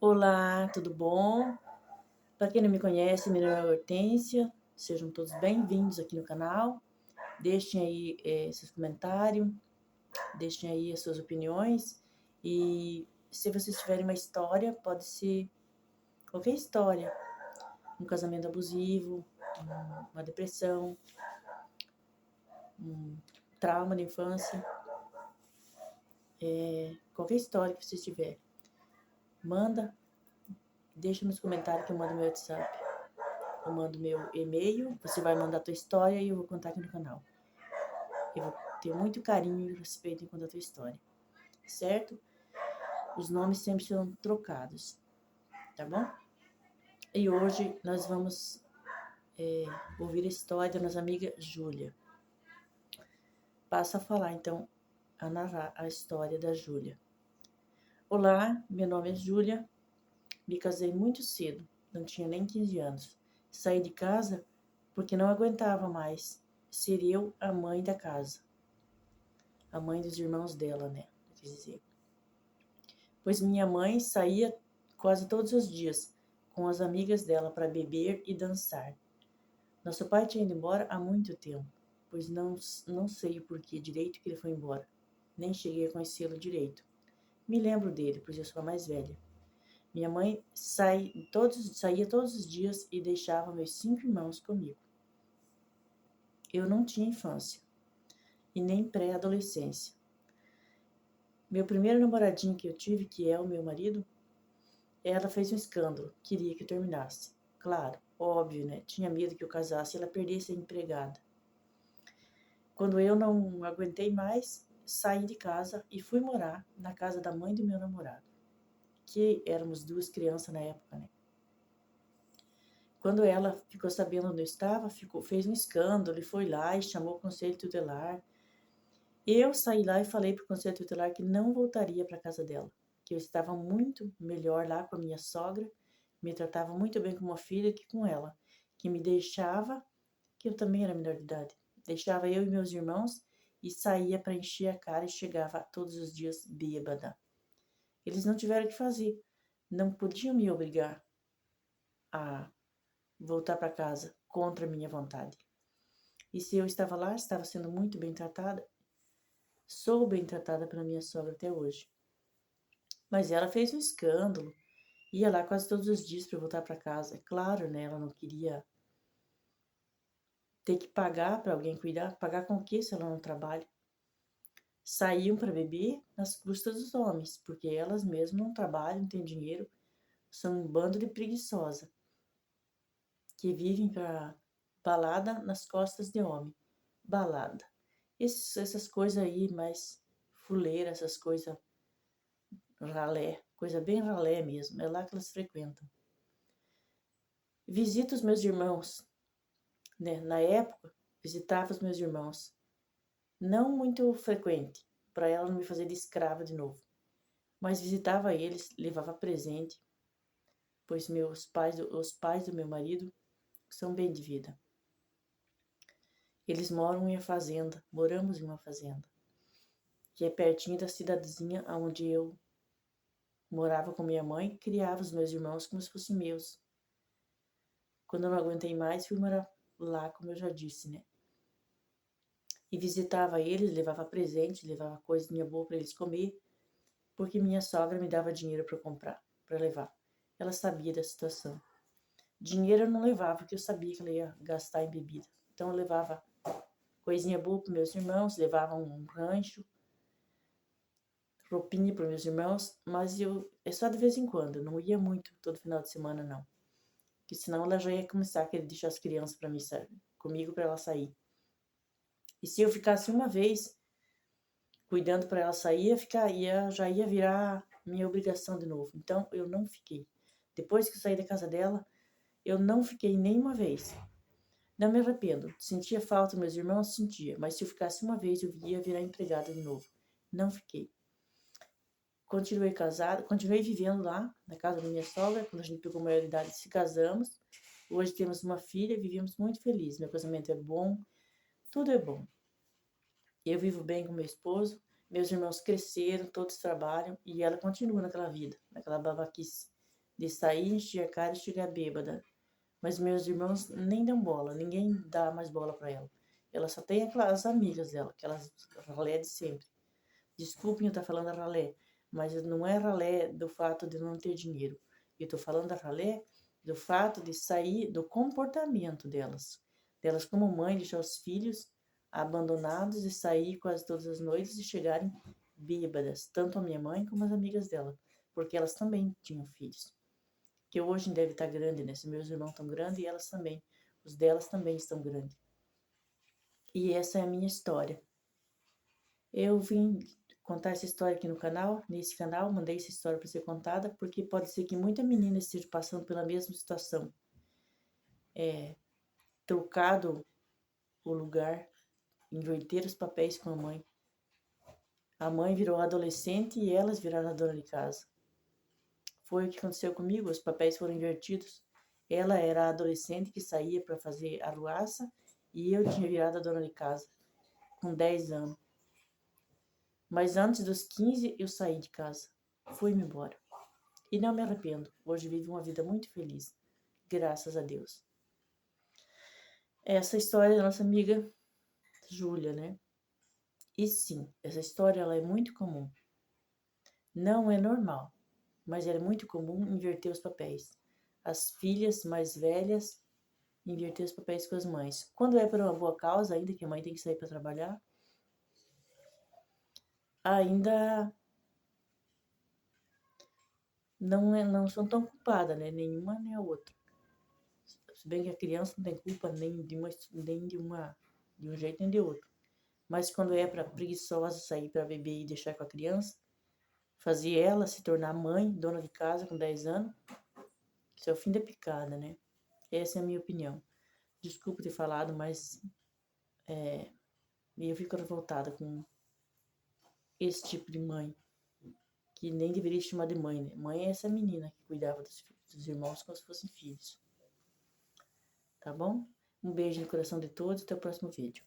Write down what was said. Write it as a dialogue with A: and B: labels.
A: Olá, tudo bom? Para quem não me conhece, meu nome é Hortência. Sejam todos bem-vindos aqui no canal. Deixem aí seus comentários, deixem aí as suas opiniões. E se vocês tiverem uma história, pode ser qualquer história. Um casamento abusivo, uma depressão, um trauma de infância. Qualquer história que vocês tiverem. Manda, deixa nos comentários que eu mando meu WhatsApp. Eu mando meu e-mail, você vai mandar a tua história e eu vou contar aqui no canal. Eu vou ter muito carinho e respeito em contar a tua história, certo? Os nomes sempre serão trocados, tá bom? E hoje nós vamos ouvir a história da nossa amiga Júlia. Passo a falar, então, a narrar a história da Júlia. Olá, meu nome é Júlia, me casei muito cedo, não tinha nem 15 anos. Saí de casa porque não aguentava mais ser eu a mãe da casa. A mãe dos irmãos dela, né? Quer dizer. Pois minha mãe saía quase todos os dias com as amigas dela para beber e dançar. Nosso pai tinha ido embora há muito tempo, pois não sei o porquê direito que ele foi embora. Nem cheguei a conhecê-lo direito. Me lembro dele, pois eu sou a mais velha. Minha mãe saía todos os dias e deixava meus 5 irmãos comigo. Eu não tinha infância e nem pré-adolescência. Meu primeiro namoradinho que eu tive, que é o meu marido, ela fez um escândalo, queria que eu terminasse. Claro, óbvio, né? Tinha medo que eu casasse e ela perdesse a empregada. Quando eu não aguentei mais, saí de casa e fui morar na casa da mãe do meu namorado, que éramos 2 crianças na época, né? Quando ela ficou sabendo onde eu estava, fez um escândalo e foi lá e chamou o conselho tutelar. Eu saí lá e falei para o conselho tutelar que não voltaria para a casa dela, que eu estava muito melhor lá com a minha sogra, me tratava muito bem como uma filha que com ela, que me deixava, que eu também era menor de idade, deixava eu e meus irmãos e saía para encher a cara e chegava todos os dias bêbada. Eles não tiveram o que fazer, não podiam me obrigar a voltar para casa contra a minha vontade. E se eu estava lá, estava sendo muito bem tratada, sou bem tratada pela minha sogra até hoje. Mas ela fez um escândalo, ia lá quase todos os dias para voltar para casa. É claro, né? Ela não queria ter que pagar para alguém cuidar. Pagar com o quê se ela não trabalha? Saíam para beber nas custas dos homens, porque elas mesmas não trabalham, não têm dinheiro, são um bando de preguiçosa que vivem para balada nas costas de homem. Balada. Essas coisas aí mais fuleira, essas coisas ralé, coisa bem ralé mesmo. É lá que elas frequentam. Visito os meus irmãos, né? Na época, visitava os meus irmãos. Não muito frequente, para ela não me fazer de escrava de novo. Mas visitava eles, levava presente, pois os pais do meu marido são bem de vida. Eles moram em uma fazenda, moramos em uma fazenda, que é pertinho da cidadezinha onde eu morava com minha mãe e criava os meus irmãos como se fossem meus. Quando eu não aguentei mais, fui morar lá, como eu já disse, né? E visitava eles, levava presente, levava coisinha boa para eles comer, porque minha sogra me dava dinheiro para comprar, para levar. Ela sabia da situação. Dinheiro eu não levava, porque eu sabia que ela ia gastar em bebida. Então eu levava coisinha boa para meus irmãos, levava um rancho, roupinha para meus irmãos, mas é só de vez em quando, eu não ia muito todo final de semana não. Porque senão ela já ia começar a querer deixar as crianças para mim, comigo para ela sair. E se eu ficasse uma vez cuidando para ela sair, já ia virar minha obrigação de novo. Então eu não fiquei. Depois que eu saí da casa dela, eu não fiquei nenhuma vez. Não me arrependo. Sentia falta dos meus irmãos? Sentia. Mas se eu ficasse uma vez, eu ia virar empregada de novo. Não fiquei. Continuei casada, continuei vivendo lá, na casa da minha sogra. Quando a gente pegou maioridade, se casamos. Hoje temos uma filha e vivemos muito felizes. Meu casamento é bom, tudo é bom. Eu vivo bem com meu esposo. Meus irmãos cresceram, todos trabalham e ela continua naquela vida, naquela babaquice de sair, encher a cara e chegar bêbada. Mas meus irmãos nem dão bola, ninguém dá mais bola para ela. Ela só tem as amigas dela, aquelas ralé de sempre. Desculpem eu estar falando da ralé, mas não é ralé do fato de não ter dinheiro. Eu estou falando da ralé do fato de sair, do comportamento delas. Delas como mãe, deixar os filhos abandonados e sair quase todas as noites e chegarem bêbadas, tanto a minha mãe como as amigas dela, porque elas também tinham filhos. Que hoje deve estar grande, né? Se meus irmãos estão grandes e elas também. Os delas também estão grandes. E essa é a minha história. Eu vim contar essa história aqui no canal, nesse canal, mandei essa história para ser contada, porque pode ser que muita menina esteja passando pela mesma situação. Trocado o lugar, inverter os papéis com a mãe. A mãe virou adolescente e elas viraram a dona de casa. Foi o que aconteceu comigo, os papéis foram invertidos. Ela era a adolescente que saía para fazer arruaça e eu tinha virado a dona de casa, com 10 anos. Mas antes dos 15 eu saí de casa, fui-me embora. E não me arrependo, hoje vivo uma vida muito feliz, graças a Deus. Essa história da nossa amiga Júlia, né? E sim, essa história ela é muito comum. Não é normal, mas é muito comum inverter os papéis. As filhas mais velhas inverter os papéis com as mães. Quando é por uma boa causa, ainda que a mãe tem que sair para trabalhar, ainda não são tão culpadas, né? Nenhuma nem a outra. Se bem que a criança não tem culpa nem de um jeito nem de outro. Mas quando é para preguiçosa sair para beber e deixar com a criança, fazer ela se tornar mãe, dona de casa com 10 anos, isso é o fim da picada, né? Essa é a minha opinião. Desculpa ter falado, mas eu fico revoltada com esse tipo de mãe, que nem deveria chamar de mãe, né? Mãe é essa menina que cuidava dos irmãos como se fossem filhos. Tá bom? Um beijo no coração de todos e até o próximo vídeo.